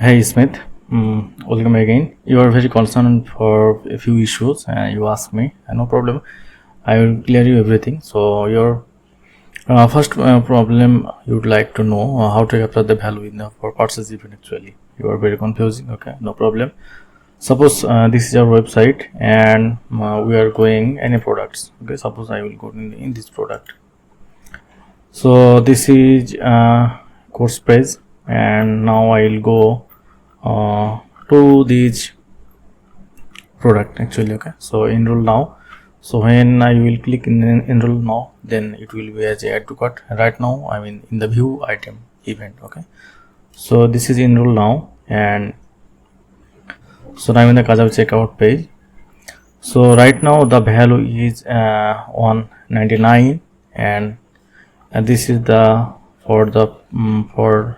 Hey Smith, welcome again. You are very concerned for a few issues and you ask me, no problem. I will clear you everything. So your first problem you would like to know how to capture the value in the for purchase event. Actually, you are very confusing. Okay, no problem. Suppose this is our website and we are going any products. Okay, suppose I will go in this product. So this is course page, and now I will go to this product actually. Okay, so enroll now. So when I will click in enroll now, then it will be as a add to cart. Right now I'm in the view item event. Okay, so this is enroll now, and so I'm in the Kajabi checkout page. So right now the value is 199, and this is the for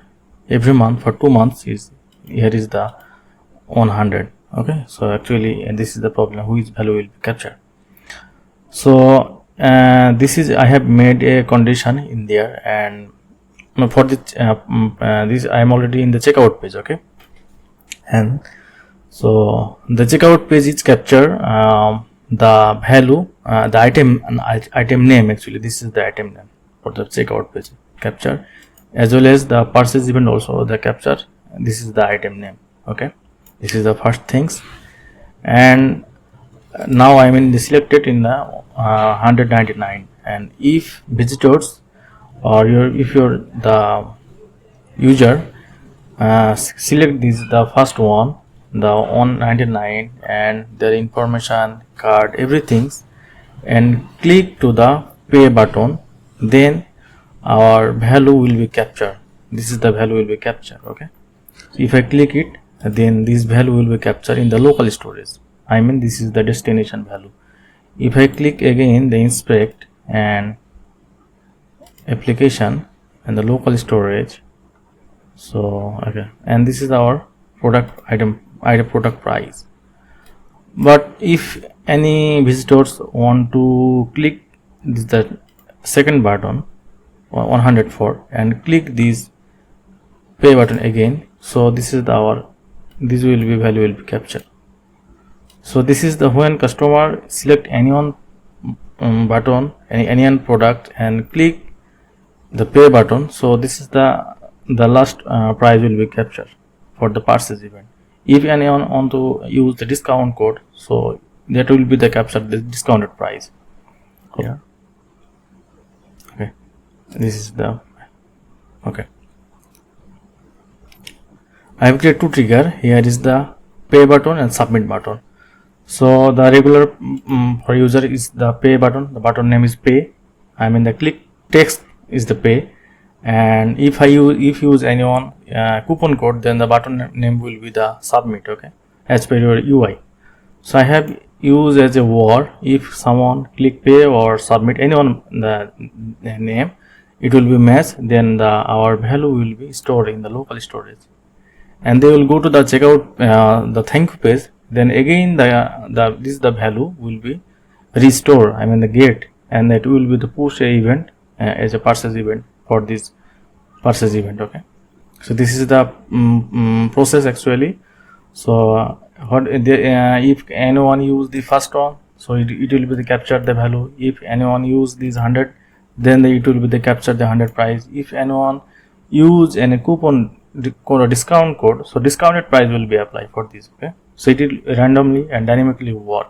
every month for 2 months is here is the 100. Okay, so actually this is the problem, which value will be captured. So this is I have made a condition in there, and for this this I am already in the checkout page. Okay, and so the checkout page is capture the value, the item name. Actually this is the item name for the checkout page capture, as well as the purchase event also the capture. This is the item name. Okay, this is the first things, and now I'm in the selected in the 199, and if visitors or if you're the user select this the first one, the 199, and their information, card, everything, and click to the pay button, then our value will be captured. This is the value will be captured. Okay, if I click it, then this value will be captured in the local storage. I mean this is the destination value. If I click again the inspect and application and the local storage, so okay, and this is our product item product price. But if any visitors want to click this the second button 104 and click this pay button again, so this is this will be value will be captured. So this is the when customer select any one button, any one product, and click the pay button, so this is the last price will be captured for the purchase event. If anyone want to use the discount code, so that will be the captured the discounted price here. Okay, this is the okay. I have created two trigger. Here is the pay button and submit button. So the regular for user is the pay button. The button name is pay. I mean the click text is the pay, and if use anyone coupon code, then the button name will be the submit. Okay, as per your UI. So I have used as a word. If someone click pay or submit anyone the name, it will be matched. Then our value will be stored in the local storage, and they will go to the checkout the thank you page. Then again this the value will be restored. I mean the get, and that will be the push event as a purchase event for this purchase event. Okay, so this is the process actually. So if anyone use the first one, so it will be the capture the value. If anyone use this 100, then it will be the capture the 100 price. If anyone use any coupon code or discount code, so discounted price will be applied for this. Okay, so it will randomly and dynamically work.